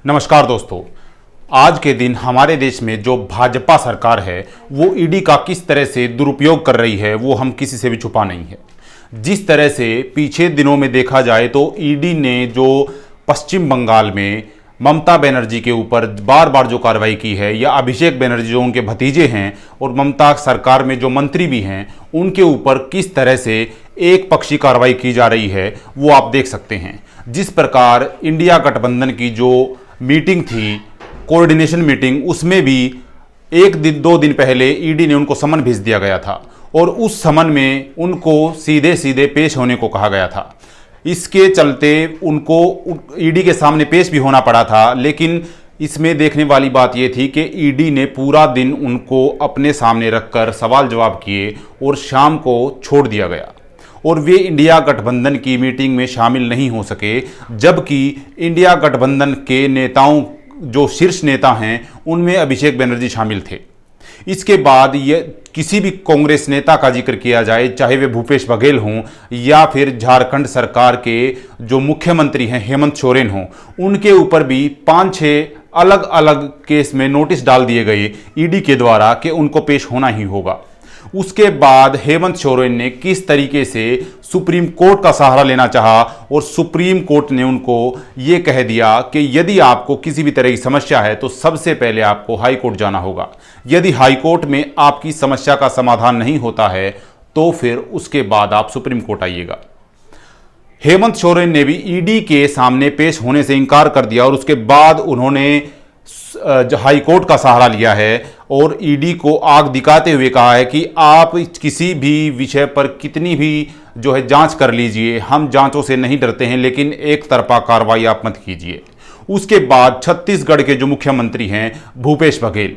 नमस्कार दोस्तों। आज के दिन हमारे देश में जो भाजपा सरकार है वो ईडी का किस तरह से दुरुपयोग कर रही है वो हम किसी से भी छुपा नहीं है। जिस तरह से पीछे दिनों में देखा जाए तो ईडी ने जो पश्चिम बंगाल में ममता बनर्जी के ऊपर बार बार जो कार्रवाई की है, या अभिषेक बनर्जी जो उनके भतीजे हैं और ममता सरकार में जो मंत्री भी हैं उनके ऊपर किस तरह से एक पक्षी कार्रवाई की जा रही है वो आप देख सकते हैं। जिस प्रकार इंडिया गठबंधन की जो मीटिंग थी, कोऑर्डिनेशन मीटिंग, उसमें भी एक दिन दो दिन पहले ईडी ने उनको समन भेज दिया गया था और उस समन में उनको सीधे सीधे पेश होने को कहा गया था। इसके चलते उनको ईडी के सामने पेश भी होना पड़ा था। लेकिन इसमें देखने वाली बात यह थी कि ईडी ने पूरा दिन उनको अपने सामने रखकर सवाल जवाब किए और शाम को छोड़ दिया गया और वे इंडिया गठबंधन की मीटिंग में शामिल नहीं हो सके, जबकि इंडिया गठबंधन के नेताओं जो शीर्ष नेता हैं उनमें अभिषेक बनर्जी शामिल थे। इसके बाद ये किसी भी कांग्रेस नेता का जिक्र किया जाए, चाहे वे भूपेश बघेल हों या फिर झारखंड सरकार के जो मुख्यमंत्री हैं हेमंत सोरेन हों, उनके ऊपर भी 5-6 अलग अलग केस में नोटिस डाल दिए गए ईडी के द्वारा कि उनको पेश होना ही होगा। उसके बाद हेमंत सोरेन ने किस तरीके से सुप्रीम कोर्ट का सहारा लेना चाहा और सुप्रीम कोर्ट ने उनको ये कह दिया कि यदि आपको किसी भी तरह की समस्या है तो सबसे पहले आपको हाई कोर्ट जाना होगा। यदि हाई कोर्ट में आपकी समस्या का समाधान नहीं होता है तो फिर उसके बाद आप सुप्रीम कोर्ट आइएगा। हेमंत सोरेन ने भी ईडी के सामने पेश होने से इनकार कर दिया और उसके बाद उन्होंने हाई कोर्ट का सहारा लिया है और ईडी को आग दिखाते हुए कहा है कि आप किसी भी विषय पर कितनी भी जो है जांच कर लीजिए, हम जांचों से नहीं डरते हैं, लेकिन एक तरफा कार्रवाई आप मत कीजिए। उसके बाद छत्तीसगढ़ के जो मुख्यमंत्री हैं भूपेश बघेल,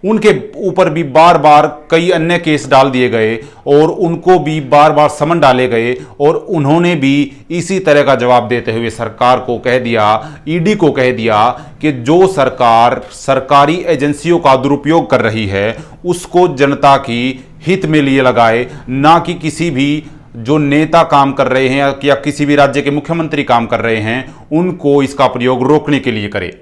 उनके ऊपर भी बार बार कई अन्य केस डाल दिए गए और उनको भी बार बार समन डाले गए और उन्होंने भी इसी तरह का जवाब देते हुए सरकार को कह दिया, ईडी को कह दिया कि जो सरकार सरकारी एजेंसियों का दुरुपयोग कर रही है उसको जनता की हित में लिए लगाए, ना कि किसी भी जो नेता काम कर रहे हैं या किसी भी राज्य के मुख्यमंत्री काम कर रहे हैं उनको इसका प्रयोग रोकने के लिए करे।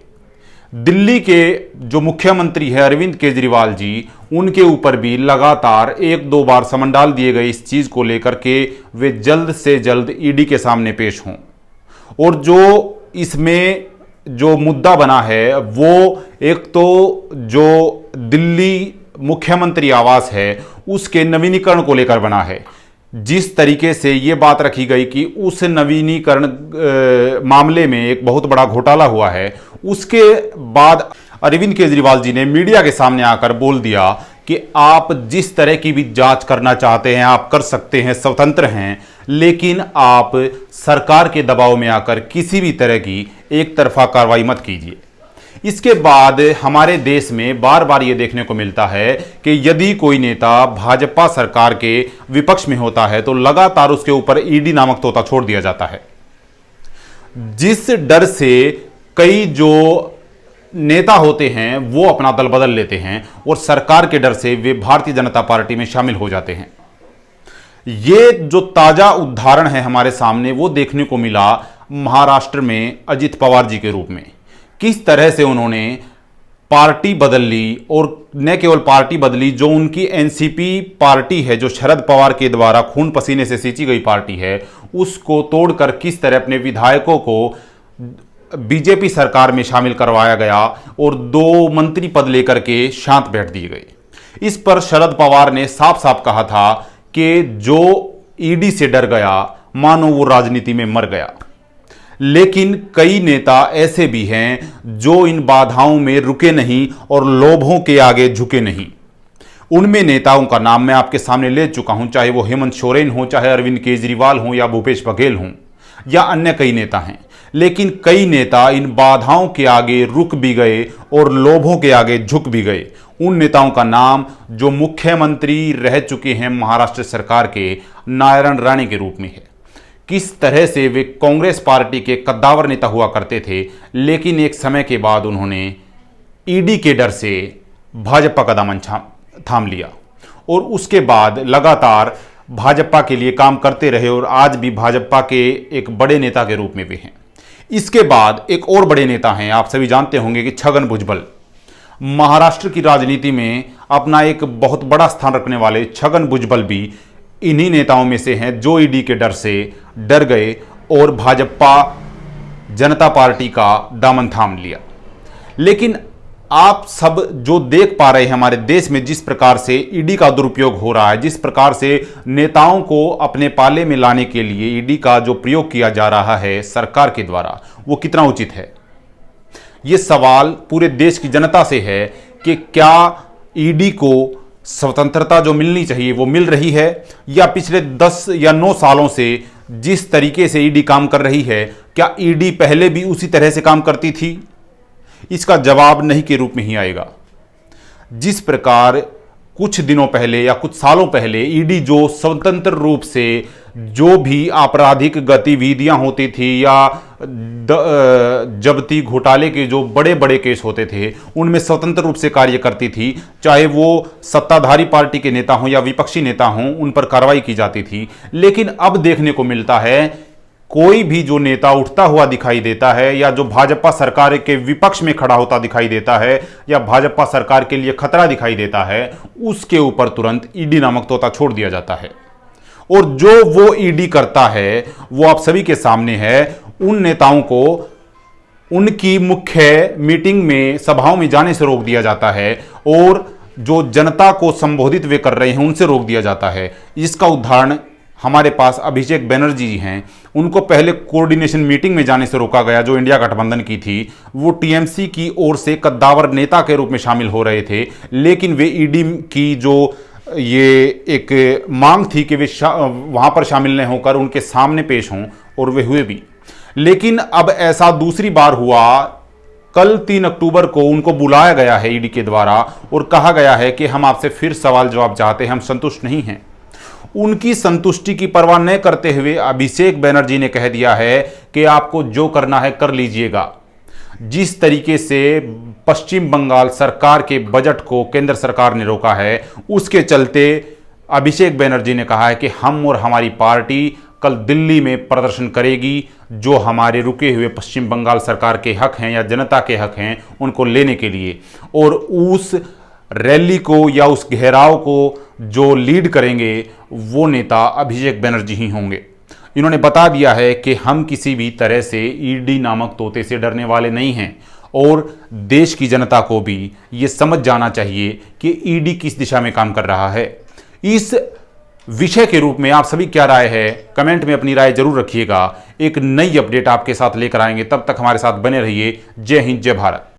दिल्ली के जो मुख्यमंत्री है अरविंद केजरीवाल जी, उनके ऊपर भी लगातार 1-2 बार समन डाल दिए गए इस चीज को लेकर के वे जल्द से जल्द ईडी के सामने पेश हों। और जो इसमें जो मुद्दा बना है वो एक तो जो दिल्ली मुख्यमंत्री आवास है उसके नवीनीकरण को लेकर बना है। जिस तरीके से ये बात रखी गई कि उस नवीनीकरण मामले में एक बहुत बड़ा घोटाला हुआ है, उसके बाद अरविंद केजरीवाल जी ने मीडिया के सामने आकर बोल दिया कि आप जिस तरह की भी जांच करना चाहते हैं आप कर सकते हैं, स्वतंत्र हैं, लेकिन आप सरकार के दबाव में आकर किसी भी तरह की एक तरफा कार्रवाई मत कीजिए। इसके बाद हमारे देश में बार बार ये देखने को मिलता है कि यदि कोई नेता भाजपा सरकार के विपक्ष में होता है तो लगातार उसके ऊपर ईडी नामक तोता छोड़ दिया जाता है, जिस डर से कई जो नेता होते हैं वो अपना दल बदल लेते हैं और सरकार के डर से वे भारतीय जनता पार्टी में शामिल हो जाते हैं। ये जो ताजा उदाहरण है हमारे सामने वो देखने को मिला महाराष्ट्र में अजित पवार जी के रूप में। किस तरह से उन्होंने पार्टी बदल ली और न केवल पार्टी बदली, जो उनकी एनसीपी पार्टी है जो शरद पवार के द्वारा खून पसीने से सींची गई पार्टी है, उसको तोड़कर किस तरह अपने विधायकों को बीजेपी सरकार में शामिल करवाया गया और 2 मंत्री पद लेकर के शांत बैठ दिए गए। इस पर शरद पवार ने साफ साफ कहा था कि जो ईडी से डर गया मानो वो राजनीति में मर गया। लेकिन कई नेता ऐसे भी हैं जो इन बाधाओं में रुके नहीं और लोभों के आगे झुके नहीं। उनमें नेताओं का नाम मैं आपके सामने ले चुका हूं, चाहे वो हेमंत सोरेन हो, चाहे अरविंद केजरीवाल हो या भूपेश बघेल हों या अन्य कई नेता हैं। लेकिन कई नेता इन बाधाओं के आगे रुक भी गए और लोभों के आगे झुक भी गए। उन नेताओं का नाम जो मुख्यमंत्री रह चुके हैं महाराष्ट्र सरकार के, नारायण राणे के रूप में है। किस तरह से वे कांग्रेस पार्टी के कद्दावर नेता हुआ करते थे, लेकिन एक समय के बाद उन्होंने ईडी के डर से भाजपा का दामन थाम लिया और उसके बाद लगातार भाजपा के लिए काम करते रहे और आज भी भाजपा के एक बड़े नेता के रूप में वे हैं। इसके बाद एक और बड़े नेता हैं, आप सभी जानते होंगे कि छगन भुजबल। महाराष्ट्र की राजनीति में अपना एक बहुत बड़ा स्थान रखने वाले छगन भुजबल भी इन्हीं नेताओं में से हैं जो ईडी के डर से डर गए और भाजपा जनता पार्टी का दामन थाम लिया। लेकिन आप सब जो देख पा रहे हैं हमारे देश में जिस प्रकार से ईडी का दुरुपयोग हो रहा है, जिस प्रकार से नेताओं को अपने पाले में लाने के लिए ईडी का जो प्रयोग किया जा रहा है सरकार के द्वारा, वो कितना उचित है। ये सवाल पूरे देश की जनता से है कि क्या ईडी को स्वतंत्रता जो मिलनी चाहिए वो मिल रही है, या पिछले 10 या 9 सालों से जिस तरीके से ईडी काम कर रही है, क्या ईडी पहले भी उसी तरह से काम करती थी। इसका जवाब नहीं के रूप में ही आएगा। जिस प्रकार कुछ दिनों पहले या कुछ सालों पहले ईडी जो स्वतंत्र रूप से जो भी आपराधिक गतिविधियां होती थी या जब्ती घोटाले के जो बड़े बड़े केस होते थे उनमें स्वतंत्र रूप से कार्य करती थी, चाहे वो सत्ताधारी पार्टी के नेता हों या विपक्षी नेता हों, उन पर कार्रवाई की जाती थी। लेकिन अब देखने को मिलता है कोई भी जो नेता उठता हुआ दिखाई देता है या जो भाजपा सरकार के विपक्ष में खड़ा होता दिखाई देता है या भाजपा सरकार के लिए खतरा दिखाई देता है, उसके ऊपर तुरंत ईडी नामक तोता छोड़ दिया जाता है। और जो वो ईडी करता है वो आप सभी के सामने है। उन नेताओं को उनकी मुख्य मीटिंग में, सभाओं में जाने से रोक दिया जाता है और जो जनता को संबोधित वे कर रहे हैं उनसे रोक दिया जाता है। इसका उदाहरण हमारे पास अभिषेक बनर्जी जी हैं। उनको पहले कोऑर्डिनेशन मीटिंग में जाने से रोका गया जो इंडिया गठबंधन की थी। वो टीएमसी की ओर से कद्दावर नेता के रूप में शामिल हो रहे थे, लेकिन वे ईडी की जो ये एक मांग थी कि वे वहां पर शामिल न होकर उनके सामने पेश हों, और वे हुए भी। लेकिन अब ऐसा दूसरी बार हुआ। कल 3 अक्टूबर को उनको बुलाया गया है ईडी के द्वारा और कहा गया है कि हम आपसे फिर सवाल जवाब चाहते हैं, हम संतुष्ट नहीं हैं। उनकी संतुष्टि की परवाह न करते हुए अभिषेक बनर्जी ने कह दिया है कि आपको जो करना है कर लीजिएगा। जिस तरीके से पश्चिम बंगाल सरकार के बजट को केंद्र सरकार ने रोका है, उसके चलते अभिषेक बनर्जी ने कहा है कि हम और हमारी पार्टी कल दिल्ली में प्रदर्शन करेगी, जो हमारे रुके हुए पश्चिम बंगाल सरकार के हक हैं या जनता के हक हैं उनको लेने के लिए। और उस रैली को या उस घेराव को जो लीड करेंगे वो नेता अभिषेक बनर्जी ही होंगे। इन्होंने बता दिया है कि हम किसी भी तरह से ईडी नामक तोते से डरने वाले नहीं हैं और देश की जनता को भी ये समझ जाना चाहिए कि ईडी किस दिशा में काम कर रहा है। इस विषय के रूप में आप सभी क्या राय है, कमेंट में अपनी राय जरूर रखिएगा। एक नई अपडेट आपके साथ लेकर आएंगे, तब तक हमारे साथ बने रहिए। जय हिंद, जय भारत।